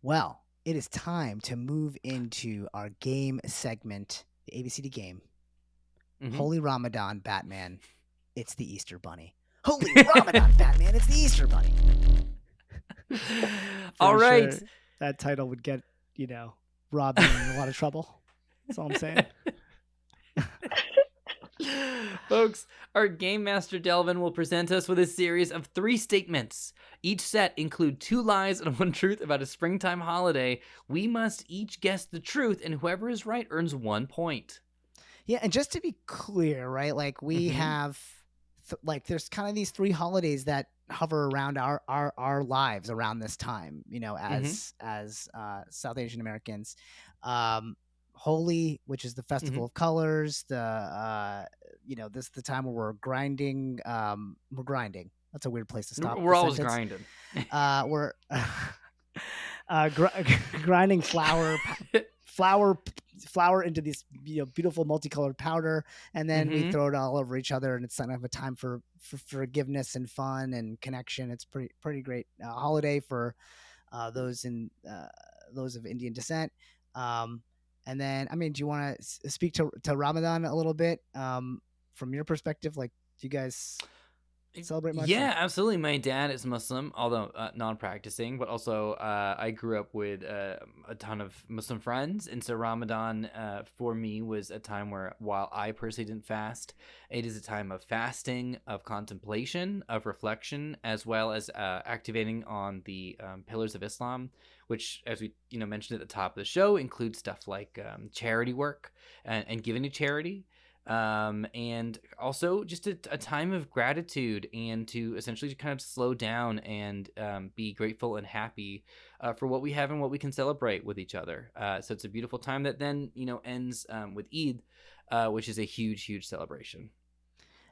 Well, it is time to move into our game segment, the ABCD game. Holy Ramadan, Batman, it's the Easter Bunny. Holy Ramadan, Batman, it's the Easter Bunny. All right. Sure that title would get, Rob in a lot of trouble. That's all I'm saying. Folks, our Game Master Delvin will present us with a series of 3 statements. Each set include 2 lies and 1 truth about a springtime holiday. We must each guess the truth, and whoever is right earns 1 point. Yeah, and just to be clear, right? Like we have, there's kind of these 3 holidays that hover around our lives around this time. As South Asian Americans. Holi, which is the festival of colors, this is the time where we're grinding. We're grinding. That's a weird place to stop. We're always grinding. We're grinding flour into this beautiful multicolored powder, and then we throw it all over each other, and it's kind of a time for forgiveness and fun and connection. It's pretty great holiday for those of Indian descent. And then, do you want to speak to Ramadan a little bit from your perspective? Like, do you guys celebrate much? Yeah, absolutely. My dad is Muslim, although non-practicing, but also I grew up with a ton of Muslim friends. And so Ramadan for me was a time where, while I personally didn't fast, it is a time of fasting, of contemplation, of reflection, as well as activating on the pillars of Islam, which, as we mentioned at the top of the show, includes stuff like charity work and giving to charity. And also just a time of gratitude, and to essentially kind of slow down and be grateful and happy for what we have and what we can celebrate with each other. So it's a beautiful time that then ends with Eid, which is a huge celebration.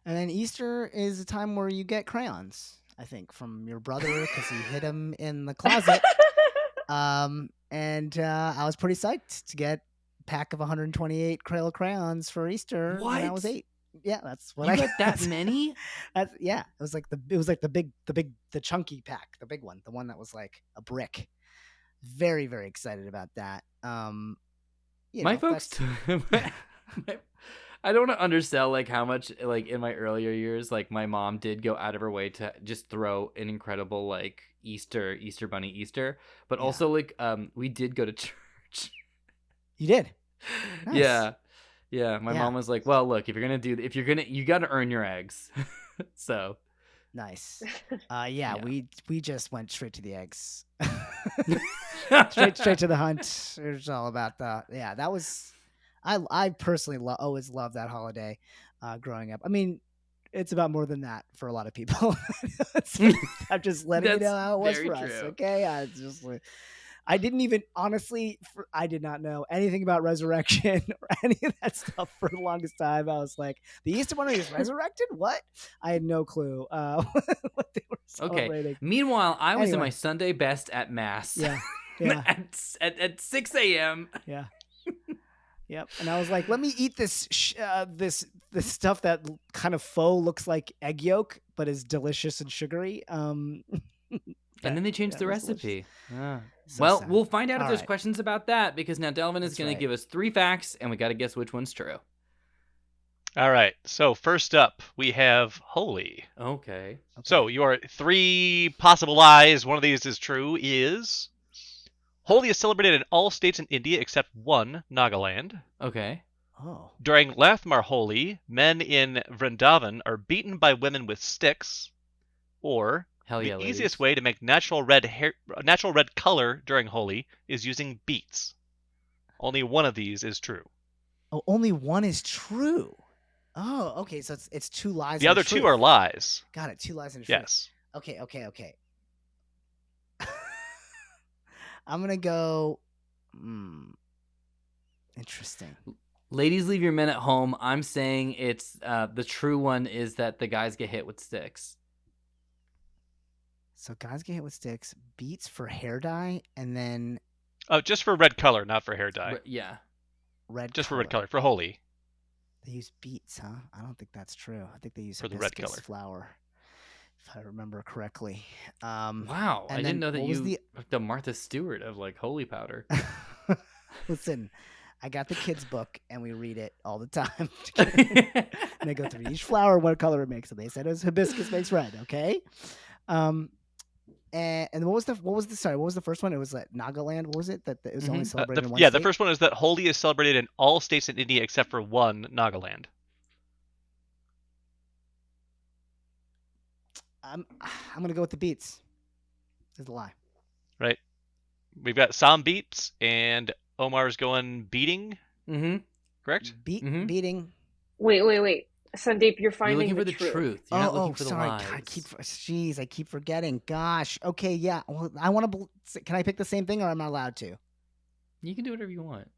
And then Easter is a time where you get crayons, I think, from your brother because he hid them in the closet. And I was pretty psyched to get pack of 128 Crayola crayons for Easter when I was 8. Yeah, that's what I got. That many? Yeah, it was like the chunky pack, the big one, the one that was like a brick. Very, very excited about that. My folks, I don't want to undersell like how much like in my earlier years, like my mom did go out of her way to just throw an incredible like Easter Bunny Easter, but also like we did go to church. You did? Nice. Yeah. My mom was like, "Well, look, you got to earn your eggs." So nice. We just went straight to the eggs. straight to the hunt. It was all about that was. I personally always loved that holiday growing up. It's about more than that for a lot of people. I'm just letting you know how it was for us. Okay, I didn't even I did not know anything about resurrection or any of that stuff for the longest time. I was like, the Easter Bunny is resurrected? What? I had no clue what they were celebrating. Okay. Meanwhile, I was in my Sunday best at Mass. Yeah. at 6 a.m. Yeah. Yep. And I was like, let me eat this this stuff that kind of faux looks like egg yolk, but is delicious and sugary. And then they changed the recipe. So well, sad. We'll find out if there's questions about that, because now Delvin is going to give us 3 facts, and we got to guess which one's true. All right. So first up, we have Holi. Okay. So your 3 possible lies, one of these is true, is Holi is celebrated in all states in India except one, Nagaland. Okay. Oh. During Lathmar Holi, men in Vrindavan are beaten by women with sticks. Or the easiest way to make natural red color during Holi is using beets. Only one of these is true. Oh, only one is true. Oh, okay. So it's 2 lies. The other 2 are lies. Got it. 2 lies and a truth. Yes. Okay. I'm gonna go. Interesting. Ladies, leave your men at home. I'm saying it's the true one is that the guys get hit with sticks. So guys get hit with sticks, beets for hair dye, and then... Oh, just for red color, not for hair dye. Yeah. For red color, for Holi. They use beets, huh? I don't think that's true. I think they use for the red color flour. if I remember correctly. Wow, I and didn't then know that what was you the Martha Stewart of like holy powder. Listen, I got the kids' book and we read it all the time. And they go through each flower, what color it makes. And they said it was hibiscus makes red. Okay. And what was the first one? It was like Nagaland. What was it that it was only celebrated in one state? The first one is that Holi is celebrated in all states in India except for one, Nagaland. I'm gonna go with the beats. Is a lie. Right. We've got Sam beats and Omar's going beating. Mm-hmm. Correct? Beating. Wait. Sandeep, you're finding looking for the truth. You're not looking for sorry. the lies. God, I keep forgetting. Gosh. Okay, yeah. Well, I want to. Can I pick the same thing, or am I allowed to? You can do whatever you want.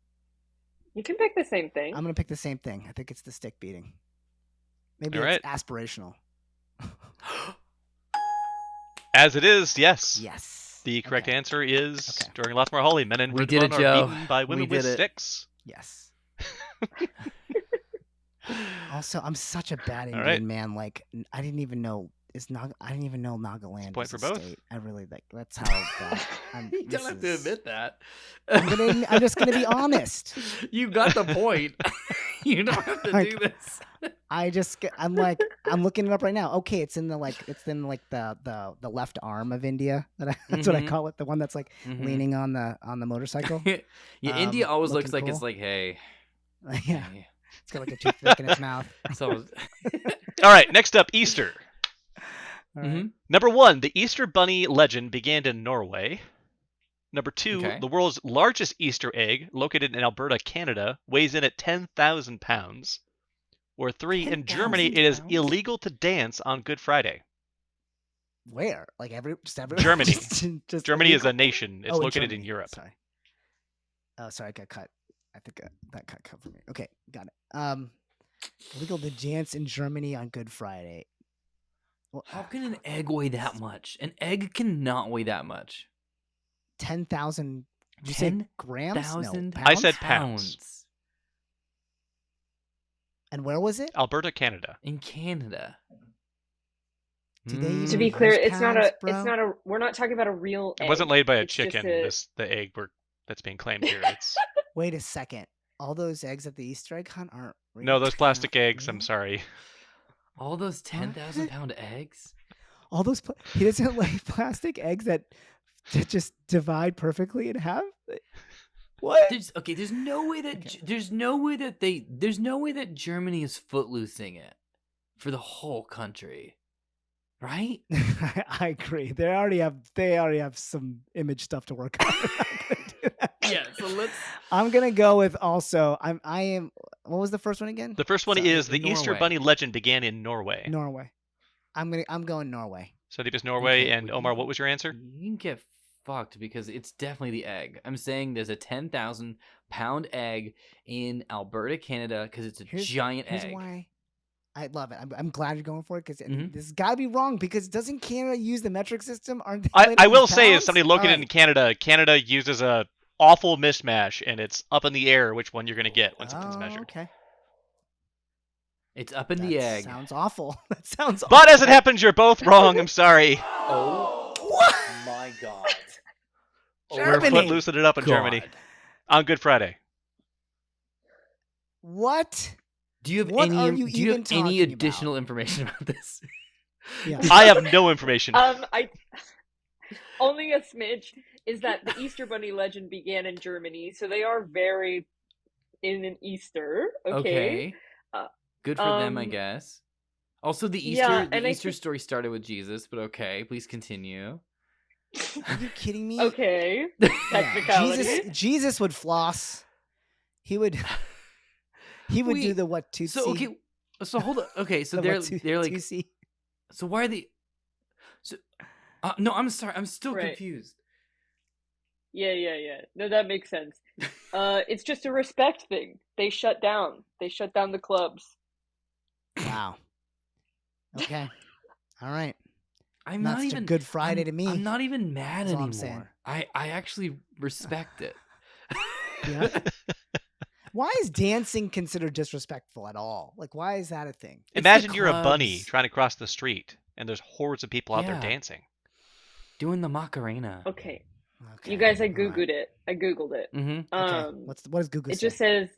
You can pick the same thing. I'm gonna pick the same thing. I think it's the stick beating. Maybe All it's right. aspirational. As it is, yes. Yes. The correct answer is Okay. during Lothmore Holi, men in We did Vrindavan it, are Joe. beaten by women We with did it. sticks. Yes. Also, I'm such a bad Indian right. man. Like, I didn't even know Nagaland Point was for a both. state. I really like. That's how bad. You don't have to admit that. I'm just gonna be honest. You got the point. You don't have to do this. I'm looking it up right now. Okay, it's in the left arm of India. That's what I call it. The one that's like leaning on the motorcycle. Yeah, India always looks looking like it's cool. like, hey. Yeah. hey. It's got like a toothpick in its mouth. So, All right, next up, Easter. All right. Number 1, the Easter Bunny legend began in Norway. Number 2, Okay. the world's largest Easter egg, located in Alberta, Canada, weighs in at 10,000 pounds. Or 3, in Germany, 10,000 it is pounds? illegal to dance on Good Friday. Where? Like everywhere? Germany. Just Germany is illegal? a nation. It's Oh, located in Germany. Europe. Sorry. Oh, sorry, I got cut. I think that cut for me. Okay, got it. Illegal to dance in Germany on Good Friday. Well, how can an egg weigh that much? An egg cannot weigh that much. 10,000? Did you say grams? No, 10,000 pounds? I said pounds. And where was it? Alberta, Canada. In Canada. Do they even To be use clear, it's not pounds, a. We're not talking about a real egg. It wasn't laid by a It's just chicken. The egg that's being claimed here. It's Wait a second. All those eggs at the Easter egg hunt aren't real? no, those plastic They're not eggs. real? I'm sorry. All those 10,000 pound eggs? All those he doesn't lay plastic eggs that just divide perfectly in half. What? There's no way that Germany is footloosing it for the whole country. Right? I agree. They already have some image stuff to work on. Yeah, so I'm gonna go with also. I am. What was the first one again? The first one Sorry, is the Easter Norway. Bunny legend began in Norway. Norway. I'm going Norway. So it is Norway. Okay, And well, Omar, what was your answer? You can get fucked because it's definitely the egg. I'm saying there's a 10,000 pound egg in Alberta, Canada, because it's a giant here's egg. Why I love it. I'm glad you're going for it because Mhm. this has got to be wrong because doesn't Canada use the metric system? Aren't they? I will in say, as pounds? somebody located All in right. Canada, Canada uses a awful mismatch, and it's up in the air which one you're going to get once it's measured. Okay. It's up in the egg. Sounds awful. That sounds. But as it happens, you're both wrong. I'm sorry. Oh What? my god. We're Germany. foot-loosing it up in Germany God. on Good Friday. What? Do you have What any are you do you have even any talking additional information about this? Yeah. I have no information. I only a smidge is that the Easter Bunny legend began in Germany, so they are very in an Easter. Okay. Good for them, I guess. Also, the Easter story started with Jesus, but okay, please continue. Are you kidding me? Okay. Yeah. Technicality. Jesus would floss. He would. He would do Wait, the what tootsie. So okay, so hold on. Okay, so The they're what they're like. tootsie. So why are they? So, no, I'm sorry. I'm still Right. confused. Yeah. No, that makes sense. It's just a respect thing. They shut down. They shut down the clubs. Wow. Okay. All right. I'm Not not such a even Good Friday to me. I'm not even mad That's all I'm anymore. saying. I actually respect it. Yeah. Why is dancing considered disrespectful at all? Like, why is that a thing? It's Imagine the you're a bunny clubs. trying to cross the street. and there's hordes of people out there Yeah. dancing. Doing the Macarena. Okay. Okay. You guys, I all right. googled it. Mm-hmm. Okay. What does Google It say? just says,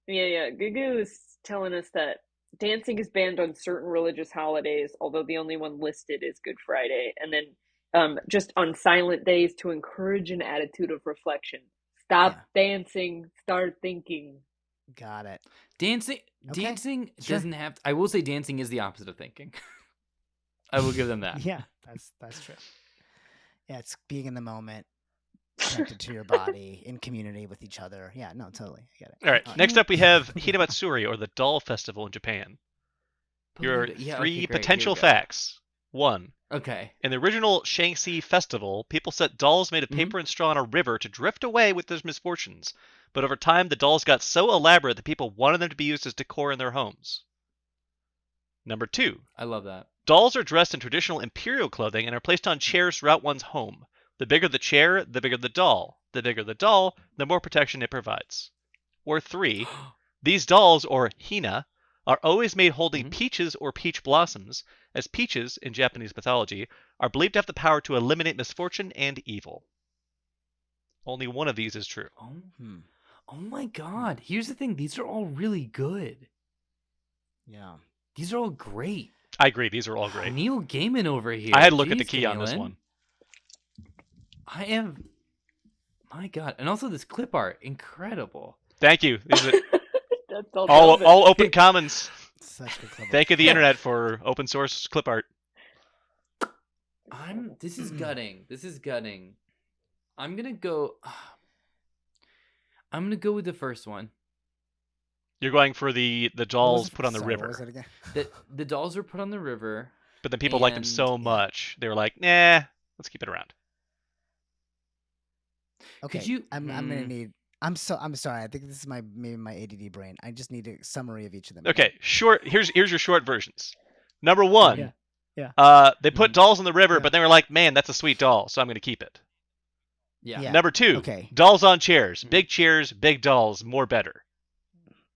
yeah. Google is telling us that dancing is banned on certain religious holidays, although the only one listed is Good Friday. And then just on silent days to encourage an attitude of reflection. Stop dancing, start thinking. Got it. Dancing doesn't have I will say dancing is the opposite of thinking. I will give them that. Yeah, that's true. Yeah, it's being in the moment, connected to your body, in community with each other. Yeah, no, totally. I get it. All right. Next up, we have Hinamatsuri, or the Doll Festival in Japan. Your three potential facts. 1. Okay. In the original Shaanxi festival, people set dolls made of paper and straw in a river to drift away with their misfortunes. But over time, the dolls got so elaborate that people wanted them to be used as decor in their homes. Number 2. I love that. Dolls are dressed in traditional imperial clothing and are placed on chairs throughout one's home. The bigger the chair, the bigger the doll. The bigger the doll, the more protection it provides. Or 3. These dolls, or hina, are always made holding peaches or peach blossoms, as peaches, in Japanese mythology, are believed to have the power to eliminate misfortune and evil. Only one of these is true. Oh my god. Here's the thing. These are all really good. Yeah. These are all great. I agree. These are all great. Neil Gaiman over here. I had to look at the key on this one. I am... My god. And also this clip art. Incredible. Thank you. That's all open commons. Such good clip art. Thank you, the internet, for open source clip art. This is gutting. I'm gonna go with the first one. You're going for the dolls put on the river. What was it again? The dolls are put on the river. But then people liked them so much, they were like, nah, let's keep it around. Okay. I'm gonna need. I'm sorry. I think this is maybe my ADD brain. I just need a summary of each of them. Okay, short. Here's your short versions. Number 1. Yeah. They put dolls in the river, but they were like, man, that's a sweet doll, so I'm gonna keep it. Yeah. Number 2. Okay. Dolls on chairs. Big chairs, big dolls, more better.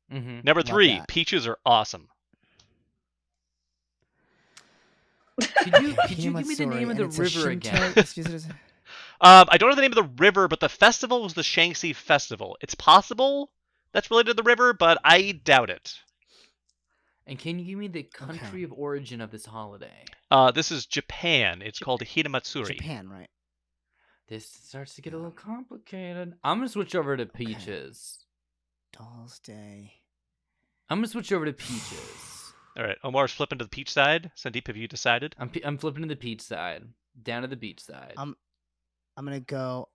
Number 3. that. Peaches are awesome. Could you give me the name of the river again? I don't know the name of the river, but the festival was the Shaanxi Festival. It's possible that's related to the river, but I doubt it. And can you give me the country of origin of this holiday? This is Japan. It's called Hinamatsuri. Japan, right? This starts to get a little complicated. I'm gonna switch over to peaches. Dolls Day. I'm gonna switch over to peaches. All right, Omar's flipping to the peach side. Sandeep, have you decided? I'm flipping to the peach side. Down to the beach side. I'm gonna go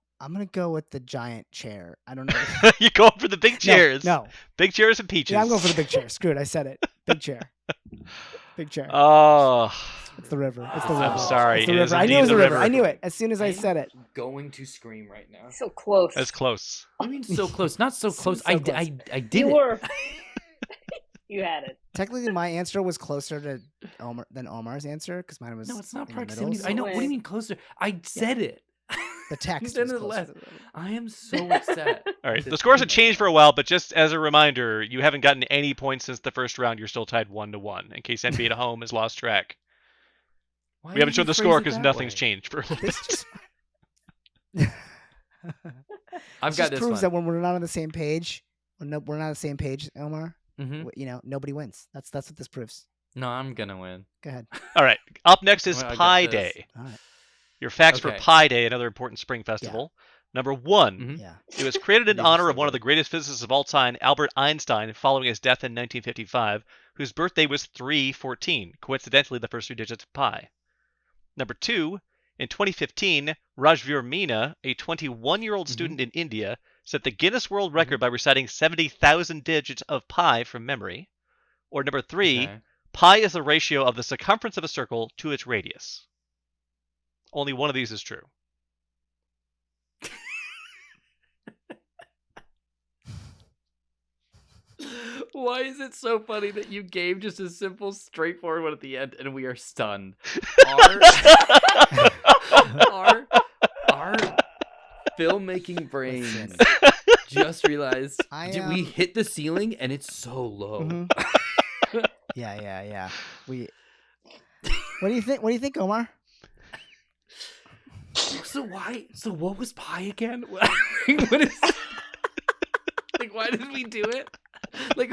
with the giant chair. I don't know. You're going for the big chairs. No. Big chairs and peaches. Yeah, I'm going for the big chair. Screw it. I said it. Big chair. Big chair. Oh. It's the river. It's the river. I'm sorry. It's the river. I knew it was the river. I knew it as soon as I said it. Going to scream right now. So close. That's close. What do you mean so close? Not so close. So close. I did You it. were. You had it. Technically, my answer was closer to than Omar's answer because mine was. No, it's not in the proximity. middle, I know. so- What do you mean closer? I said it. The text You was said it closer less. to the river. I am so upset. All right, the scores have changed for a while, but just as a reminder, you haven't gotten any points since the first round. You're still tied 1-1, in case anybody at home has lost track. Why We haven't did you shown the phrase score it because that nothing's way? changed for a little bit. This just, I've this got just this proves one. that when we're not on the same page, we're not on the same page, Omar. Nobody wins. That's what this proves. No, I'm gonna win. Go ahead. All right, up next is Well, I got Pi this. Day. All right. Your facts for Okay. Pi Day, another important spring festival. Number 1, Yeah. it was created in These are honor so of one of the good. greatest physicists of all time, Albert Einstein, following his death in 1955, whose birthday was 314, coincidentally the first 3 digits of pi. Number 2, in 2015, Rajveer Meena, a 21-year-old student in India, set the Guinness World Record by reciting 70,000 digits of pi from memory. Or number 3, Okay. pi is the ratio of the circumference of a circle to its radius. Only one of these is true. Why is it so funny that you gave just a simple, straightforward one at the end, and we are stunned? Our filmmaking brains Listen. just realized I, we hit the ceiling, and it's so low. Yeah. We What do you think? What do you think, Omar? So what was pi again? What is like? Why did we do it? Like,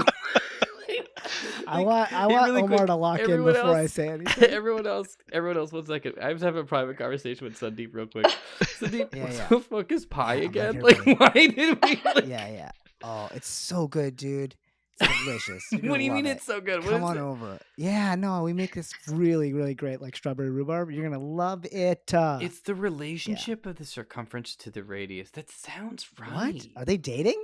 I want really Omar quick, to lock in before I say anything. Everyone else, 1 second. I was having a private conversation with Sandeep real quick. Sandeep, what the fuck is pi again? Like, why did we? Like... Yeah. Oh, it's so good, dude. It's delicious. What do you mean it's so good? Come on over. Yeah, no, we make this really, really great, like strawberry rhubarb. You're gonna love it. It's the relationship of the circumference to the radius. That sounds right. What? Are they dating?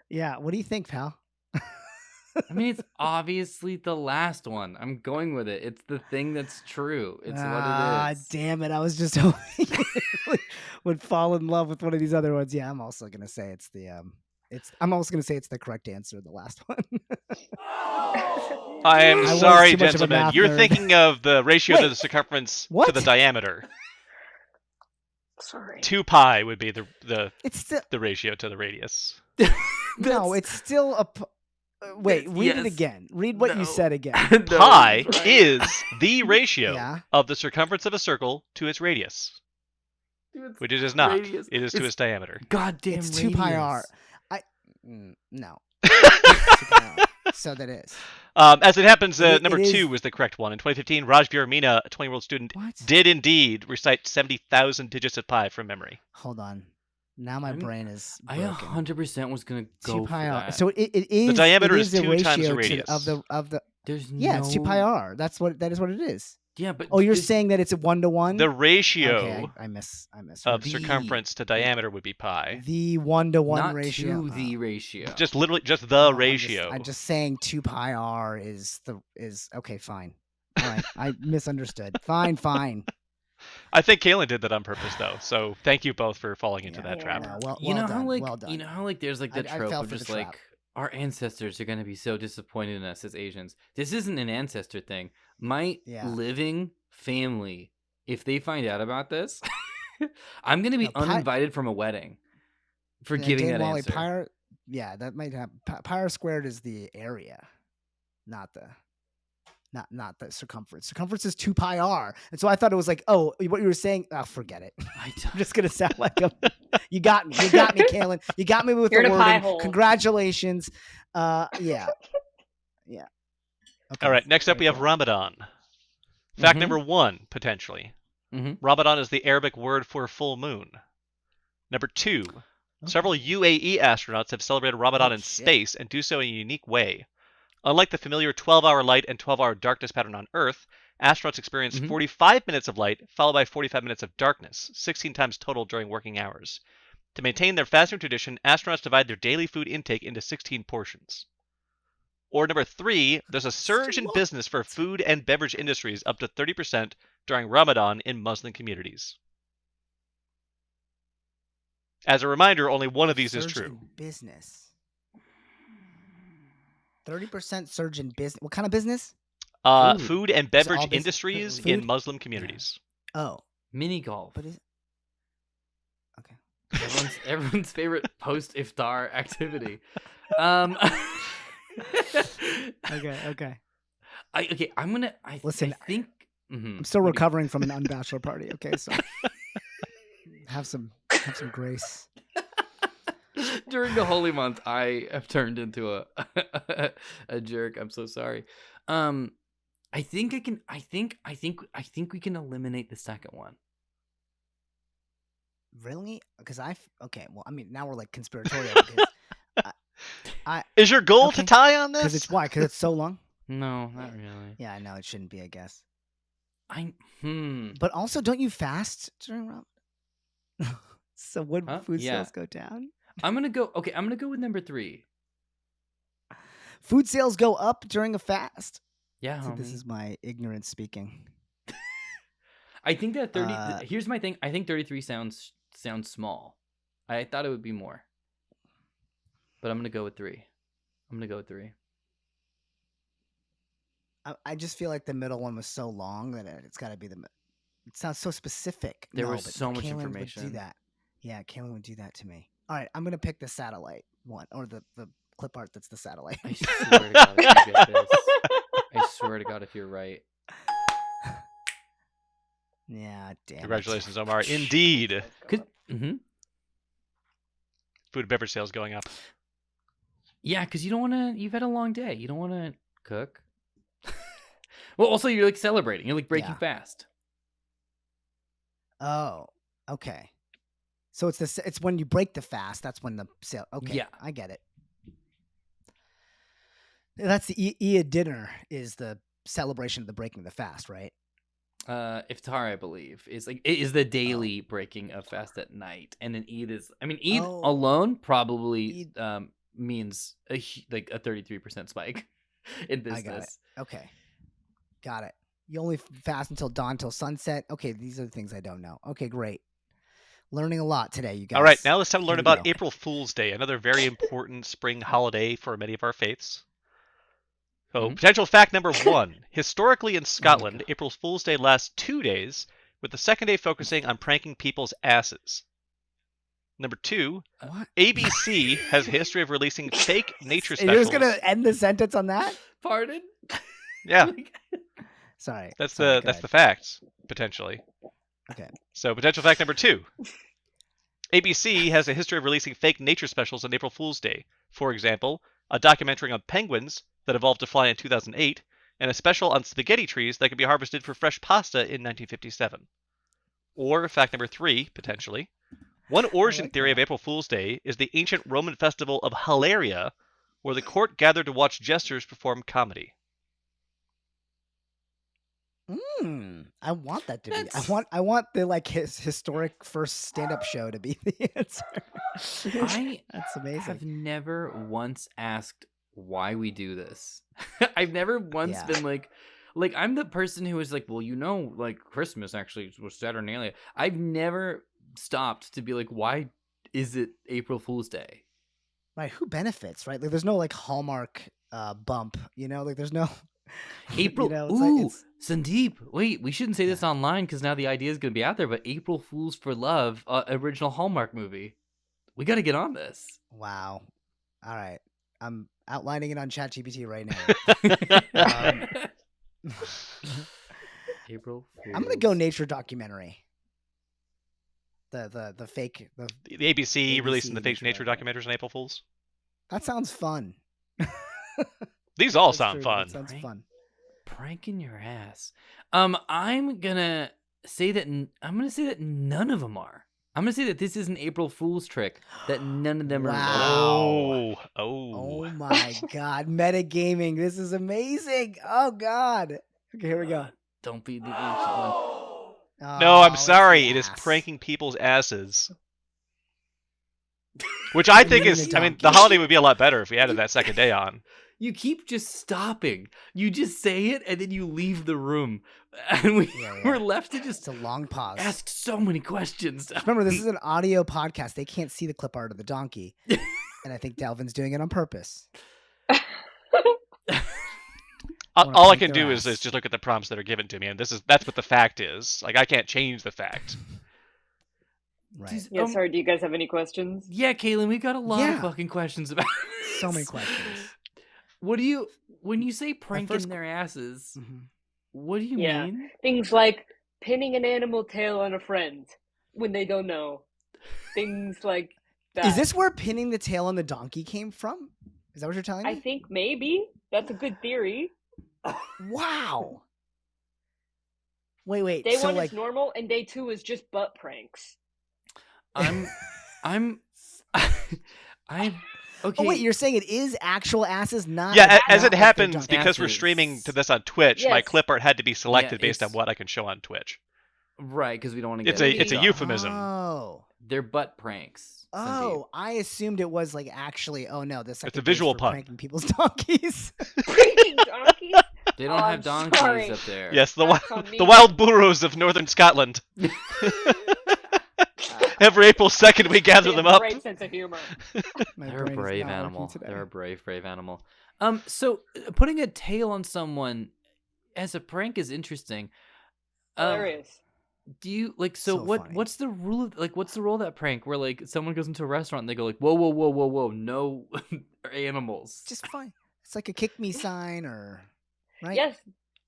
Yeah. What do you think, pal? I mean, it's obviously the last one. I'm going with it. It's the thing that's true. It's what it is. Damn it. I was just hoping you would fall in love with one of these other ones. Yeah, I'm also going to say it's the I'm also going to say it's the correct answer, the last one. I'm sorry, gentlemen. You're thinking of the ratio to the circumference to the diameter. Sorry. 2 pi would be the ratio to the radius. No, it's still a... Wait, read it again. Read what you said again. Pi is the ratio of the circumference of a circle to its radius. Which it is not. Radius. It is to its diameter. Goddamn it's radius. 2 pi r. No. 2 pi r. So that is. As it happens, number 2 was the correct one. In 2015, Raj Viramina, a 20-year-old student, did indeed recite 70,000 digits of pi from memory. Hold on. Now my brain is broken. I 100% was gonna go 2 pi r. So it is the diameter is 2 times the radius of the. There's it's 2 pi r. That is what it is. Yeah, but you're saying that it's a 1-to-1. The ratio. Okay, I miss. Of circumference to diameter would be pi. The 1-to-1 not ratio. Not the ratio. Just literally just the ratio. I'm just saying 2 pi r is okay. Fine. All right, I misunderstood. Fine. I think Kaylin did that on purpose, though. So thank you both for falling into that trap. Well you know done, how there's like the trope of just like our ancestors are gonna be so disappointed in us as Asians. This isn't an ancestor thing. My living family, if they find out about this, I'm gonna be uninvited from a wedding for giving that answer. That might happen. Pi r squared is the area, not the circumference. Circumference is 2 pi r, and so I thought it was like, oh, what you were saying. Oh, forget it. I'm just gonna sound like you got me, Kaylin. You got me with the wording. Congratulations. Yeah. Okay. All right. Next up, we have Ramadan. Fact number 1, potentially. Ramadan is the Arabic word for full moon. Number 2, several UAE astronauts have celebrated Ramadan in space and do so in a unique way. Unlike the familiar 12-hour light and 12-hour darkness pattern on Earth, astronauts experience 45 minutes of light followed by 45 minutes of darkness, 16 times total during working hours. To maintain their fasting tradition, astronauts divide their daily food intake into 16 portions. Or number 3, there's a surge in business for food and beverage industries up to 30% during Ramadan in Muslim communities. As a reminder, only one of these is true. Business. 30% surge in business. What kind of business? Food and beverage industries in Muslim communities. Yeah. Oh. Mini golf. But is okay. Everyone's favorite post-iftar activity. Okay. Listen, I think I'm still recovering from an unbachelor party. Okay, so have some grace. During the holy month, I have turned into a jerk. I'm so sorry. I think we can eliminate the second one. Really? Because okay. Well, I mean, now we're like conspiratorial. Because is your goal to tie on this? Because it's why? Because it's so long. No, not really. Yeah, I know it shouldn't be. I guess. But also, don't you fast during Ramadan? So would food sales go down? I'm gonna go with number 3. Food sales go up during a fast. Yeah, so this is my ignorance speaking. I think that 30. Here's my thing. I think 33 sounds small. I thought it would be more, but I'm gonna go with 3. I just feel like the middle one was so long that it's got to be the. It sounds so specific. There was so much information. Would do that. Yeah, Kaylin would do that to me. All right, I'm gonna pick the satellite one or the clip art that's the satellite. I swear to God, if you get this. I swear to God if you're right. Yeah, damn. Congratulations, Omar. Indeed. Mm-hmm. Food and beverage sales going up. Yeah, because you don't want to. You've had a long day. You don't want to cook. Well, also you're like celebrating. You're like breaking fast. Oh, okay. So it's when you break the fast. That's when the sale. Okay, Yeah. I get it. That's the Eid dinner is the celebration of the breaking of the fast, right? Iftar, I believe, is like it is the daily breaking of fast at night, and then Eid is. I mean, Eid alone probably means like a 33% spike in business. I got it. Okay, got it. You only fast until dawn, till sunset. Okay, these are the things I don't know. Okay, great. Learning a lot today, you guys. All right, now let's learn about April Fool's Day, another very important spring holiday for many of our faiths. So, potential fact number 1. Historically in Scotland, April Fool's Day lasts 2 days, with the second day focusing on pranking people's asses. Number 2, ABC has a history of releasing fake nature specials. You're just going to end the sentence on that? Pardon? Yeah. Sorry. That's the facts, potentially. Okay. So, potential fact number 2. ABC has a history of releasing fake nature specials on April Fool's Day. For example, a documentary on penguins that evolved to fly in 2008, and a special on spaghetti trees that could be harvested for fresh pasta in 1957. Or fact number 3, potentially. One origin theory of April Fool's Day is the ancient Roman festival of Hilaria, where the court gathered to watch jesters perform comedy. I want that to be. I want the his historic first stand-up show to be the answer. That's amazing. Have never once asked why we do this. I've never once been like I'm the person who is like, well, like Christmas actually was Saturnalia. I've never stopped to be like, why is it April Fool's Day? Right? Who benefits? Right? Like, there's no like Hallmark bump. Like there's no. April. Sandeep. Wait, we shouldn't say this online because now the idea is going to be out there. But April Fools for Love, original Hallmark movie. We got to get on this. Wow. All right. I'm outlining it on ChatGPT right now. April Fools. I'm gonna go nature documentary. The fake the ABC releasing the fake nature documentaries on April Fools. That sounds fun. These all sound fun. That sounds fun. Pranking your ass. I'm gonna say that none of them are. I'm gonna say that this is an April Fool's trick. That none of them are. Oh my God! Metagaming. This is amazing. Oh God. Okay, here we go. Don't be the ancient one. No, I'm sorry. It is pranking people's asses. Which I think is. I mean, the holiday would be a lot better if we added that second day on. You keep just stopping. You just say it and then you leave the room. And we're left to just. It's a long pause. Ask so many questions. Remember, this is an audio podcast. They can't see the clip art of the donkey. And I think Delvin's doing it on purpose. All I can do is just look at the prompts that are given to me, and that's what the fact is. Like, I can't change the fact. Right. Yeah, sorry, do you guys have any questions? Yeah, Kaylin, we got a lot of fucking questions about this. So many questions. When you say pranking their asses, what do you mean? Things like pinning an animal tail on a friend when they don't know. Things like that. Is this where pinning the tail on the donkey came from? Is that what you're telling me? I think maybe. That's a good theory. Wow. Wait. Day 1 is normal, and day 2 is just butt pranks. I'm okay. Oh wait, you're saying it is actual asses, not? Yeah, as it happens, because we're streaming to this on Twitch, my clip art had to be selected based on what I can show on Twitch. Right, because we don't want to get. It's a euphemism. Oh, they're butt pranks. Oh, I assumed it was like actually. Oh no, this. It's a visual pun. Pranking people's donkeys. Pranking donkeys. They don't have donkeys up there. Yes, the wild burros of northern Scotland. Every April 2nd, we gather them up. Great sense of humor. They're a brave animal. They're a brave animal. So putting a tail on someone as a prank is interesting. Hilarious. Do you like what's the rule of what's the rule of that prank where like someone goes into a restaurant and they go like whoa, no animals? Just fine. It's like a kick me sign or right? Yes.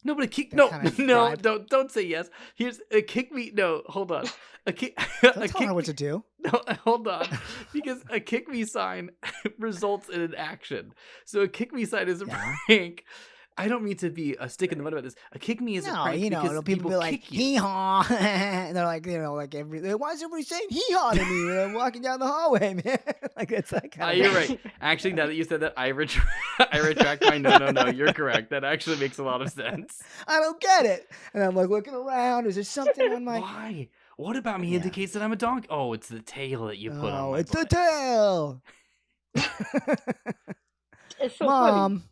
No, but That kind of no, vibe. don't say yes. Here's a kick me. No, hold on. A kick. Don't A tell kick her what me. to do. No, hold on, because a kick me sign results in an action. So a kick me sign is a Yeah. prank. I don't mean to be a stick in the mud about this. A kick me is a No, prank because people people be like, kick you. hee haw. They're like, like why is everybody saying hee haw to me when I'm walking down the hallway, man? Like, it's that kind of You're thing. right. Actually, now that you said that, I retract my no. You're correct. That actually makes a lot of sense. I don't get it. And I'm like looking around. Is there something on my. Why? What about me Yeah. indicates that I'm a donkey? Oh, it's the tail that you put on Oh, my it's the butt. tail. It's so Mom.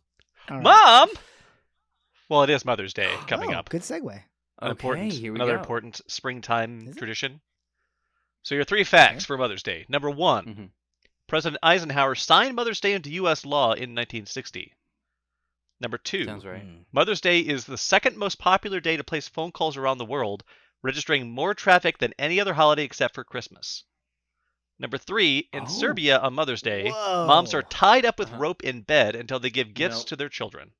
All right. Mom. Well, it is Mother's Day coming Oh, up. good segue. Okay, here we Another go. important springtime Is it? tradition. So your 3 facts Okay. for Mother's Day. Number 1, Mhm. President Eisenhower signed Mother's Day into U.S. law in 1960. Number 2, Sounds right. Mother's Day is the second most popular day to place phone calls around the world, registering more traffic than any other holiday except for Christmas. Number 3, in Oh. Serbia on Mother's Day, moms are Whoa. tied up with Uh-huh. rope in bed until they give gifts Nope. to their children.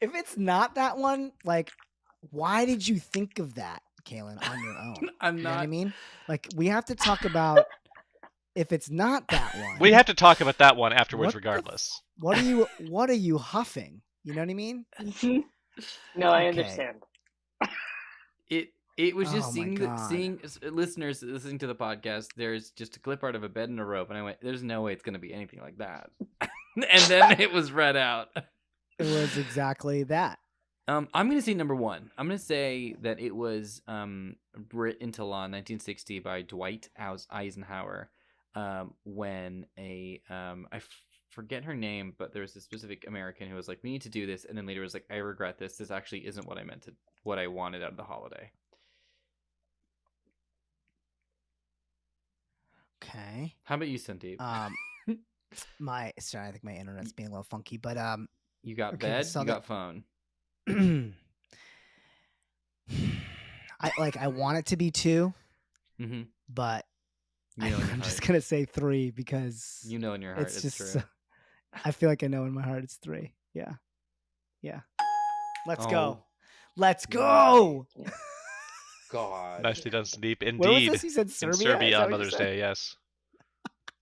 If it's not that one, like, why did you think of that, Kaylin, on your own? I'm You know what I not. mean? Like, we have to talk about if it's not that one. We have to talk about that one afterwards, What the regardless. What are you huffing? You know what I mean? No, I Okay. understand. It was just Oh my seeing God. listeners listening to the podcast. There's just a clip art of a bed and a rope, and I went, "There's no way it's gonna be anything like that." And then it was read out. It was exactly that. I'm gonna say number 1. I'm gonna say that it was written into law in 1960 by Dwight Eisenhower, when I forget her name, but there was a specific American who was like, "We need to do this," and then later was like, "I regret this. This actually isn't what I wanted out of the holiday." Okay. How about you, Sandeep? Sorry, I think my internet's being a little funky, but You got okay, bed, so you got phone. I want it to be 2, Mm-hmm. but You know in your I'm just heart. gonna say 3 because You know in your heart it's it's just true. I feel like I know in my heart it's 3. Yeah. Let's Oh. go. Let's go. God. Nicely done, Sandeep. Where was Indeed, this? You said in Serbia? Is Serbia that on what you Mother's said? Day, yes.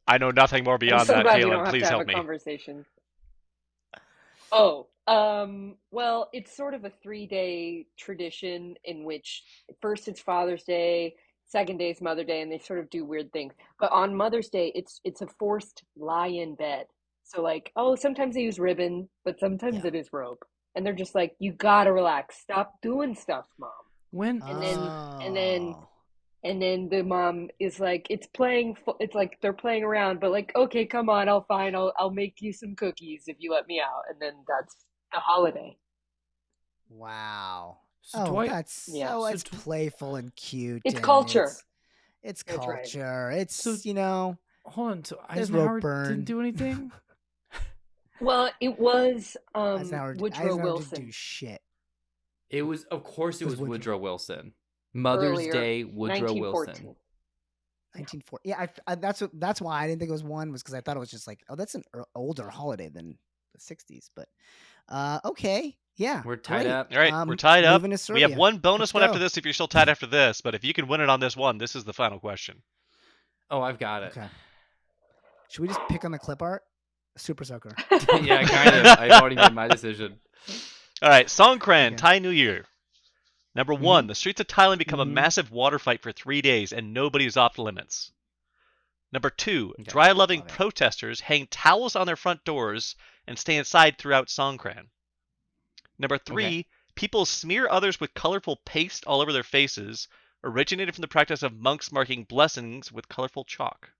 I know nothing more I'm beyond so that, glad we Kaylin. don't have Please to have help a me. conversation. Oh, well, it's sort of a 3-day tradition in which first it's Father's Day, second day is Mother's Day, and they sort of do weird things. But on Mother's Day, it's a forced lie in bed. So like, sometimes they use ribbon, but sometimes Yeah. it is rope. And they're just like, you gotta relax. Stop doing stuff, Mom. When And then the mom is like, it's like they're playing around, but like, okay, come on, I'll make you some cookies if you let me out. And then that's the holiday. Wow. So Dwight, it's playful and cute. It's and culture. It's That's right. culture. It's So- hold on. So There's Eisenhower rope burn. didn't do anything? Well, it was Eisenhower Woodrow didn't Wilson. do shit. It was, of course, it It was was Woodrow Wilson. Mother's Earlier, Day, Woodrow 1914. Wilson. 1940. Yeah, that's why I didn't think it was 1 was because I thought it was just like, that's an older holiday than the 60s. But okay, yeah, We're tied great. up. All right, we're tied up. Moving to We have Serbia. one bonus Let's one after go. this if you're still tied after this, but if you can win it on this one, this is the final question. Oh, I've got it. Okay. Should we just pick on the clip art? Super Soaker. Yeah, kind of. I've already made my decision. All right, Songkran, Okay. Thai New Year. Number 1, the streets of Thailand become a massive water fight for 3 days and nobody's off limits. Number 2, Okay. dry-loving Love it. protesters hang towels on their front doors and stay inside throughout Songkran. Number 3, people smear others with colorful paste all over their faces, originated from the practice of monks marking blessings with colorful chalk.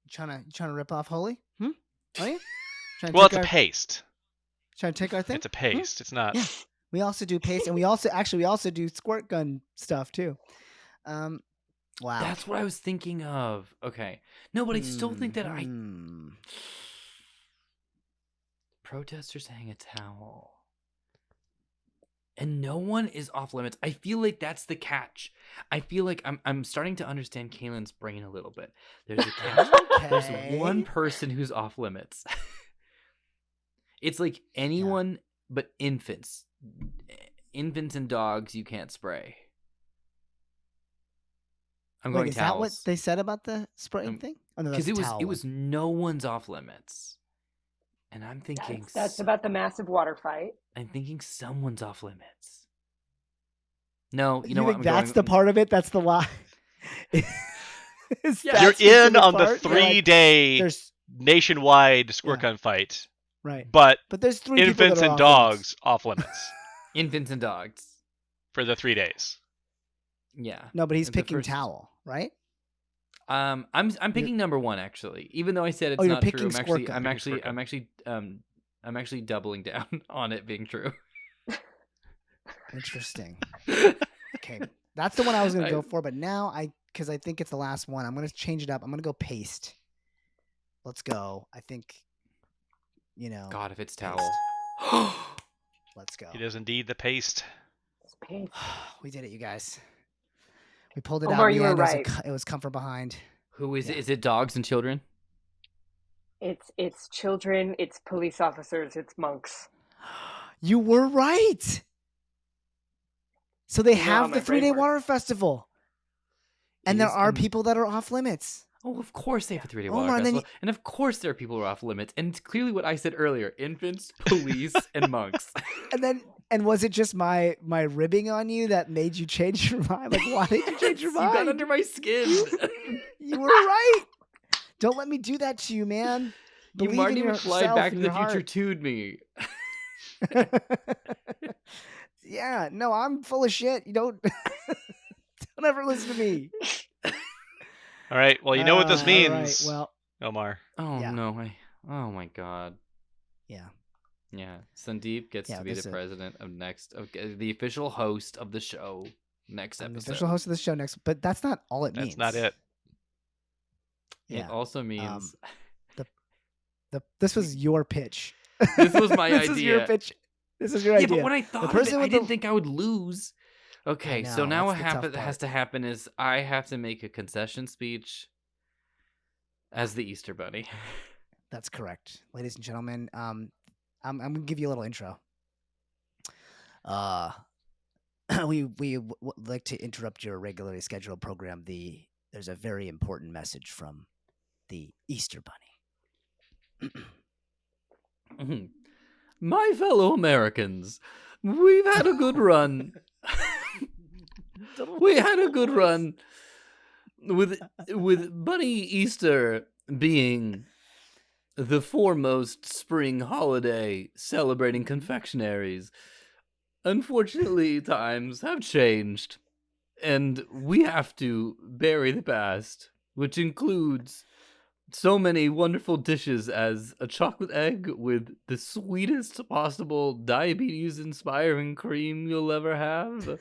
You trying to rip off Holi? Are you? Well, it's a paste. Trying to take our thing? It's a paste. It's not. Yeah. We also do paste, and we also do squirt gun stuff too. Wow. That's what I was thinking of. Okay. No, but I still think that protesters hang a towel. and no one is off limits. I feel like that's the catch. I feel like I'm starting to understand Kaylin's brain a little bit. There's a catch. There's one person who's off limits. It's like anyone but infants. Infants and dogs you can't spray. I'm going is towels. that what they said about the spraying thing? Because it was no one's off limits. And I'm thinking that's about the massive water fight. I'm thinking someone's off limits. No, you know what? That's the part of it. That's the lie. You're in on the 3-day nationwide squirt gun fight. Right. But there's 3 infants and dogs off limits. Infants and dogs. For the 3 days. Yeah. No, but he's picking towel, right? I'm picking number 1 actually. Even though I said it's not true, I'm actually doubling down on it being true. Interesting. Okay. That's the one I was going to go for, but now because I think it's the last one, I'm going to change it up. I'm going to go paste. Let's go. I think, God, if it's towel. Let's go. It is indeed the paste. We did it, you guys. We pulled it Omar, out. You were right. It was come from behind. Who is it? Is it dogs and children? It's children, it's police officers, it's monks. You were right. So they have the 3-day water festival. And there are people that are off limits. Oh, of course they have a 3-day water festival. And of course there are people who are off limits. And it's clearly what I said earlier. Infants, police, and monks. And was it just my ribbing on you that made you change your mind? Like, why did you change your mind? You got under my skin. You were right. Don't let me do that to you, man. You Marty McFly Back to the Future 2'd me. Yeah, no, I'm full of shit. You don't ever listen to me. All right. Well, you know what this means. Right, well, Omar. Oh no! Oh my God. Yeah. Yeah. Sandeep gets to be the president of the official host of the show next episode. The official host of the show next, but that's not all it means. That's not it. Yeah. It also means this was your pitch. This was my idea. This is your pitch. This is your idea. Yeah, but when I thought of it, I didn't think I would lose. Okay, so now what has to happen is I have to make a concession speech as the Easter Bunny. That's correct, ladies and gentlemen. I'm gonna give you a little intro. We would like to interrupt your regularly scheduled program. There's a very important message from the Easter Bunny. My fellow Americans, we've had a good run. We had a good run with Bunny Easter being the foremost spring holiday celebrating confectionaries. Unfortunately, times have changed, and we have to bury the past, which includes so many wonderful dishes as a chocolate egg with the sweetest possible diabetes-inspiring cream you'll ever have.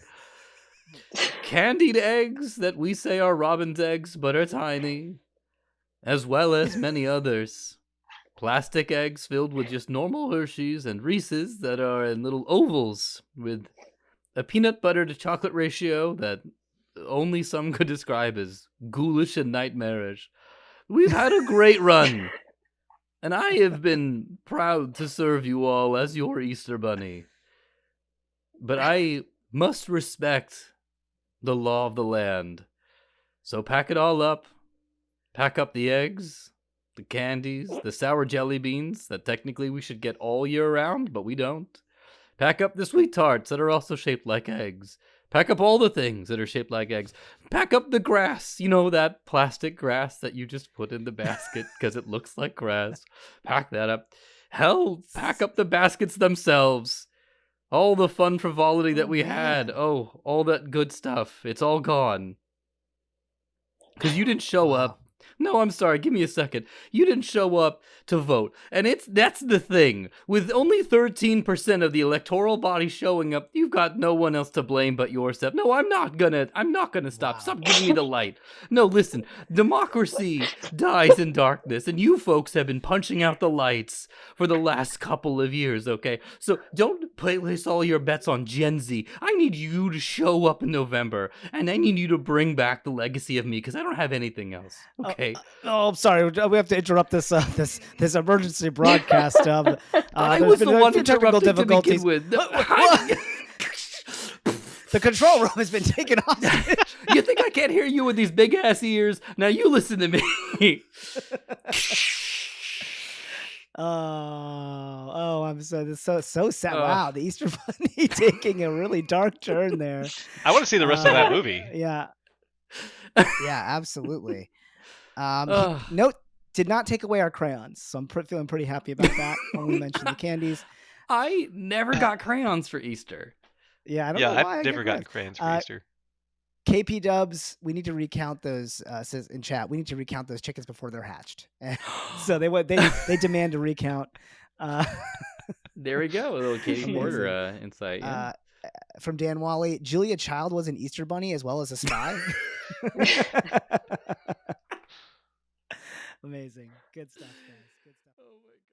Candied eggs that we say are robin's eggs but are tiny, as well as many others. Plastic eggs filled with just normal Hershey's and Reese's that are in little ovals with a peanut butter to chocolate ratio that only some could describe as ghoulish and nightmarish. We've had a great run, and I have been proud to serve you all as your Easter Bunny. But I must respect the law of the land. So pack it all up. Pack up the eggs, the candies, the sour jelly beans that technically we should get all year round, but we don't. Pack up the sweet tarts that are also shaped like eggs. Pack up all the things that are shaped like eggs. Pack up the grass. You know, that plastic grass that you just put in the basket because it looks like grass. Pack that up. Hell, pack up the baskets themselves. All the fun frivolity that we had. Oh, all that good stuff. It's all gone. Because you didn't show up. No, I'm sorry. Give me a second. You didn't show up to vote. And that's the thing. With only 13% of the electoral body showing up, you've got no one else to blame but yourself. No, I'm not gonna stop. Wow. Stop giving me the light. No, listen. Democracy dies in darkness, and you folks have been punching out the lights for the last couple of years, okay? So don't place all your bets on Gen Z. I need you to show up in November, and I need you to bring back the legacy of me, because I don't have anything else, okay? I'm sorry. We have to interrupt this this emergency broadcast. I was the one technical difficulties. to begin with. The control room has been taken hostage. You think I can't hear you with these big ass ears? Now you listen to me. I'm so sad. Wow, the Easter Bunny taking a really dark turn there. I want to see the rest of that movie. Yeah, absolutely. Note did not take away our crayons, so I'm feeling pretty happy about that. When we mentioned the candies, I never got crayons for Easter. Yeah, I don't know why I've never gotten crayons for Easter. KP Dubs, we need to recount those. Says in chat, we need to recount those chickens before they're hatched. So they demand a recount. There we go, a little Katie Porter insight. Yeah. From Dan Wally, Julia Child was an Easter bunny as well as a spy. Amazing, good stuff, guys. Good stuff. Oh my God.